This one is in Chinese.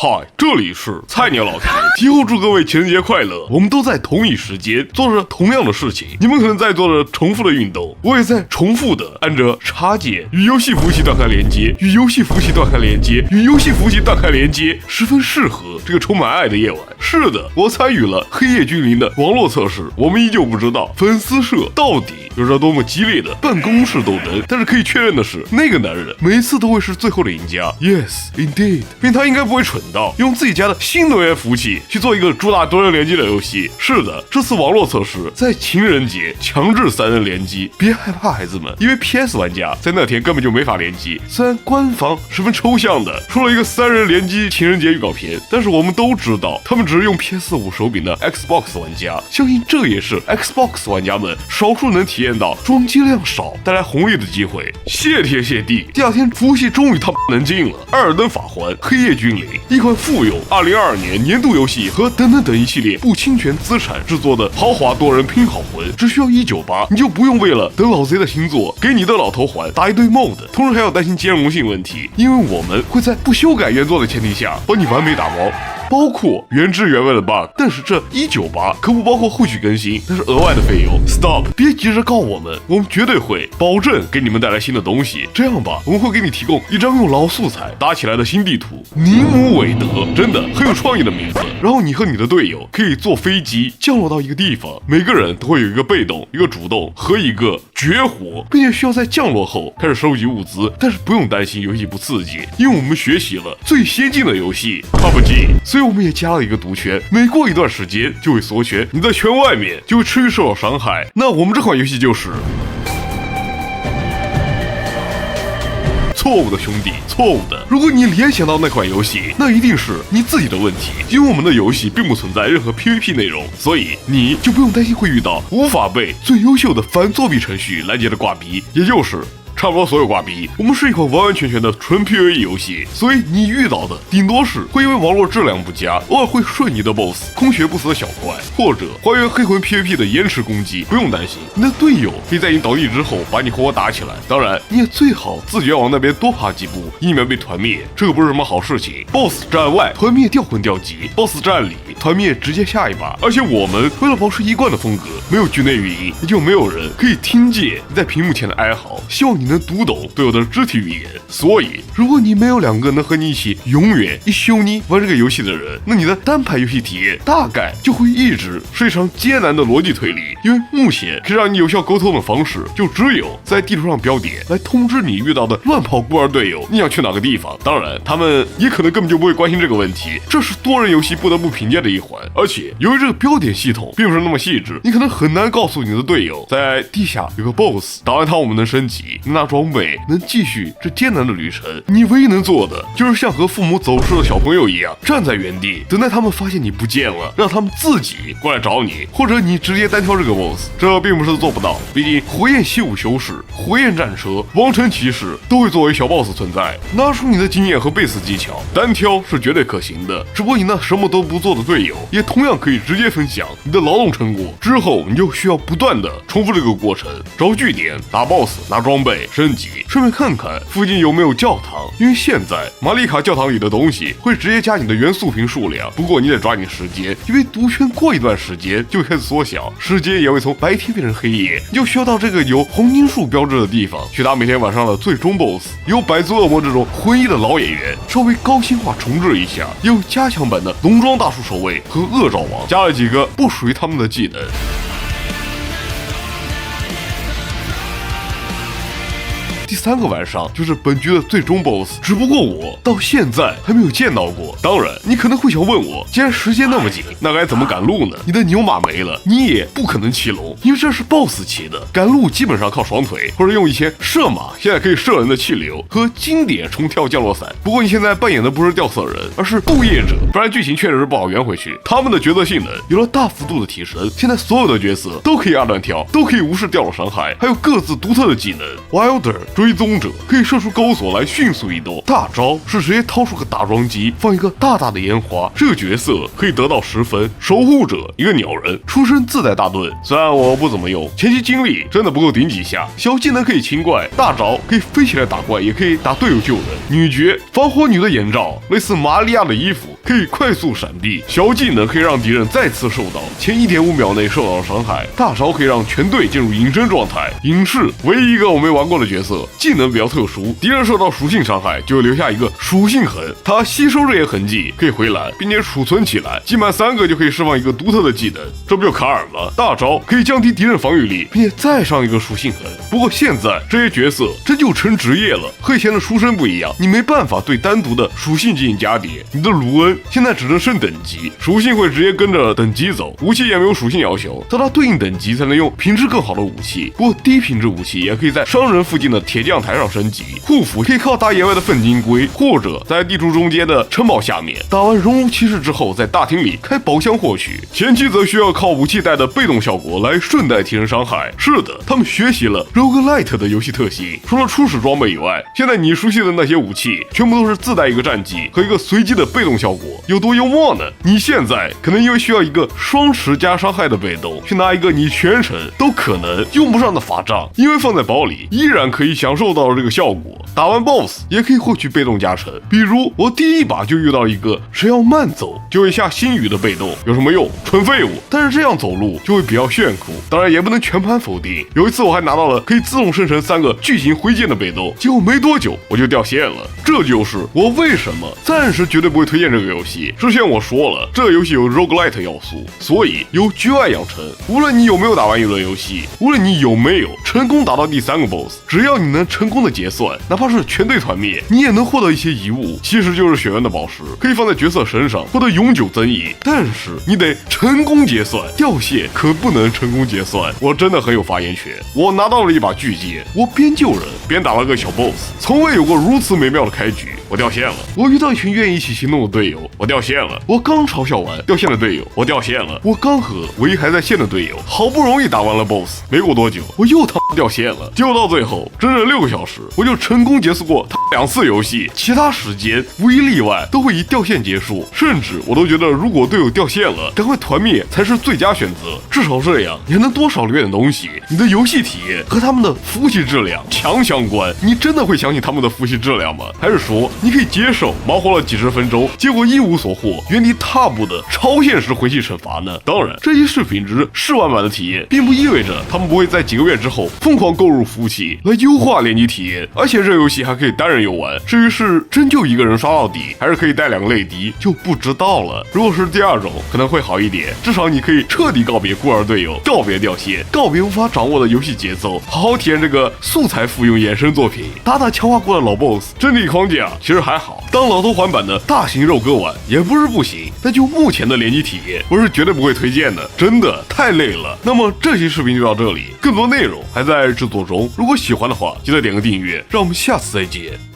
嗨，这里是菜鸟老 K， 提后祝各位情人节快乐。我们都在同一时间做着同样的事情，你们可能在做着重复的运动，我也在重复的按着插件与游戏服务器断开连接，与游戏服务器断开连接，与游戏服务器断开连接，十分适合这个充满爱的夜晚。是的，我参与了黑夜君临的网络测试，我们依旧不知道粉丝社到底有着多么激烈的办公室斗争，但是可以确认的是，那个男人每次都会是最后的赢家。Yes, indeed， 并他应该不会蠢到用自己家的新能源服务器去做一个主打多人联机的游戏。是的，这次网络测试在情人节强制3人联机，别害怕孩子们，因为 PS 玩家在那天根本就没法联机。虽然官方十分抽象的出了一个3人联机情人节预告片，但是我们都知道他们只是用 PS5 手柄的 Xbox 玩家，相信这也是 Xbox 玩家们少数能体验到装机量少带来红利的机会。谢天谢地，第二天服务器终于能进了《艾尔登法环：黑夜君临》，一款富有2022年年度游戏和等等等一系列不侵权资产制作的豪华多人拼好魂，只需要198，你就不用为了等老贼的新作给你的老头环打一堆 mod， 同时还要担心兼容性问题，因为我们会在不修改原作的前提下帮你完美打包，包括原汁原味的 bug， 但是这198可不包括后续更新，那是额外的费用。Stop， 别急着告我们绝对会保证给你们带来新的东西。这样吧，我们会给你提供一张用老素材搭起来的新地图，尼姆韦德，真的很有创意的名字。然后你和你的队友可以坐飞机降落到一个地方，每个人都会有一个被动、一个主动和一个绝活，并且需要在降落后开始收集物资。但是不用担心游戏不刺激，因为我们学习了最先进的游戏 PUBG， 所以我们也加了一个毒圈，每过一段时间就会缩圈，你在圈外面就会持续受到伤害。那我们这款游戏就是错误的，兄弟，错误的。如果你联想到那款游戏，那一定是你自己的问题，因为我们的游戏并不存在任何 PVP 内容，所以你就不用担心会遇到无法被最优秀的反作弊程序拦截的挂逼，也就是差不多所有挂逼。我们是一款完完全全的纯 PVE 游戏，所以你遇到的顶多是会因为网络质量不佳，偶尔会瞬移的 BOSS、空血不死的小怪，或者还原黑魂 PVP 的延迟攻击。不用担心，你的队友可以在你倒地之后把你活活打起来。当然，你也最好自觉往那边多爬几步，以免被团灭，这个不是什么好事情。BOSS 战外团灭掉魂掉级，BOSS 战里团灭直接下一把。而且我们为了保持一贯的风格，没有局内语音，也就没有人可以听见你在屏幕前的哀嚎，希望你能读懂队友的肢体语言。所以如果你没有2个能和你一起永远一休你玩这个游戏的人，那你的单排游戏体验大概就会一直是一场艰难的逻辑推理，因为目前可以让你有效沟通的方式就只有在地图上标点来通知你遇到的乱跑孤儿队友你想去哪个地方。当然他们也可能根本就不会关心这个问题，这是多人游戏不得不凭借的一环。而且由于这个标点系统并不是那么细致，你可能很难告诉你的队友在地下有个 BOSS， 打完它我们能升级，能拿装备，能继续这艰难的旅程。你唯一能做的就是像和父母走失的小朋友一样，站在原地等待他们发现你不见了，让他们自己过来找你，或者你直接单挑这个 BOSS。 这并不是做不到，毕竟火焰习武修士、火焰战车、王城骑士都会作为小 BOSS 存在。拿出你的经验和贝斯技巧，单挑是绝对可行的。只不过你那什么都不做的队友也同样可以直接分享你的劳动成果，之后你就需要不断的重复这个过程，找据点、打 BOSS、拿装备、升级，顺便看看附近有没有教堂，因为现在玛丽卡教堂里的东西会直接加你的元素瓶数量。不过你得抓紧时间，因为毒圈过一段时间就会开始缩小，时间也会从白天变成黑夜，你就需要到这个有黄金树标志的地方去打每天晚上的最终 BOSS。 有百足恶魔这种魂一的老演员稍微高清化重置一下，有加强版的农庄大叔守卫和恶爪王，加了几个不属于他们的技能。第3个晚上就是本局的最终 BOSS， 只不过我到现在还没有见到过。当然你可能会想问我，既然时间那么紧，那该怎么赶路呢？你的牛马没了，你也不可能骑龙，因为这是 BOSS 骑的，赶路基本上靠双腿，或者用以前射马现在可以射人的气流和经典重跳降落伞。不过你现在扮演的不是掉色人，而是渡夜者，不然剧情确实是不好圆回去。他们的角色性能有了大幅度的提升，现在所有的角色都可以2段跳，都可以无视掉落伤害，还有各自独特的技能。 Wilder 追踪者可以射出钩索来迅速移动，大招是直接掏出个大装机，放一个大大的烟花，这个角色可以得到10分。守护者一个鸟人，出身自带大盾，虽然我不怎么用，前期精力真的不够顶几下。小技能可以清怪，大招可以飞起来打怪，也可以打队友救人。女角防火女的眼罩类似玛利亚的衣服，可以快速闪避，小技能可以让敌人再次受到前 1.5 秒内受到的伤害，大招可以让全队进入隐身状态。影视唯一一个我没玩过的角色，技能比较特殊，敌人受到属性伤害就会留下一个属性痕，它吸收这些痕迹可以回蓝，并且储存起来，记满3个就可以释放一个独特的技能，这不就卡尔吗？大招可以降低敌人防御力，并且再上一个属性痕。不过现在这些角色真就成职业了，和以前的书生不一样，你没办法对单独的属性进行加叠，你的卢恩现在只能升等级，属性会直接跟着等级走，武器也没有属性要求，到它对应等级才能用品质更好的武器。不过低品质武器也可以在商人附近的铁匠台上升级，护符可以靠打野外的粪金龟，或者在地图中间的城堡下面打完熔炉骑士之后，在大厅里开宝箱获取。前期则需要靠武器带的被动效果来顺带提升伤害。是的，他们学习了 roguelite 的游戏特性，除了初始装备以外，现在你熟悉的那些武器全部都是自带一个战绩和一个随机的被动效果。有多幽默呢？你现在可能因为需要一个双持加伤害的被动，去拿一个你全程都可能用不上的法杖，因为放在包里依然可以享受到这个效果。打完 BOSS 也可以获取被动加成，比如我第一把就遇到一个谁要慢走就会下星雨的被动，有什么用？纯废物。但是这样走路就会比较炫酷，当然也不能全盘否定。有一次我还拿到了可以自动生成3个巨型挥剑的被动，结果没多久我就掉线了。这就是我为什么暂时绝对不会推荐这个游戏。之前我说了，这个游戏有 roguelite 要素，所以由局外养成。无论你有没有打完一轮游戏，无论你有没有成功打到第3个 BOSS， 只要你能成功的结算，哪怕是全队团灭，你也能获得一些遗物，其实就是血缘的宝石，可以放在角色身上获得永久增益。但是你得成功结算，掉线可不能成功结算。我真的很有发言权。我拿到了一把巨剑，我边救人边打了个小 BOSS， 从未有过如此美妙的开局。我掉线了，我遇到一群愿意一起行动的队友，我掉线了，我刚嘲笑完掉线的队友，我掉线了，我刚和唯一还在线的队友好不容易打完了 BOSS， 没过多久我又掉线了，结果到最后整整6个小时，我就成功结束过2次游戏，其他时间无一例外都会以掉线结束，甚至我都觉得如果队友掉线了，赶快团灭才是最佳选择，至少这样你还能多少留点东西，你的游戏体验和他们的服务器质量强相关。你真的会相信他们的服务器质量吗？还是说你可以接受忙活了几十分钟，结果一无所获，原地踏步的超现实回去惩罚呢？当然，这些视频只是试玩版的体验，并不意味着他们不会在几个月之后疯狂购入服务器来优化联机体验。而且这游戏还可以单人游玩，至于是真就一个人刷到底，还是可以带2个类敌，就不知道了。如果是第2种，可能会好一点，至少你可以彻底告别孤儿队友，告别掉线，告别无法掌握的游戏节奏，好好体验这个素材复用衍生作品。打强化过的老 BOSS， 整体框架其实还好，当老头环版的大型肉鸽玩也不是不行，但就目前的联机体验，我是绝对不会推荐的，真的太累了。那么这期视频就到这里，更多内容还在制作中，如果喜欢的话，记得点个订阅，让我们下次再见。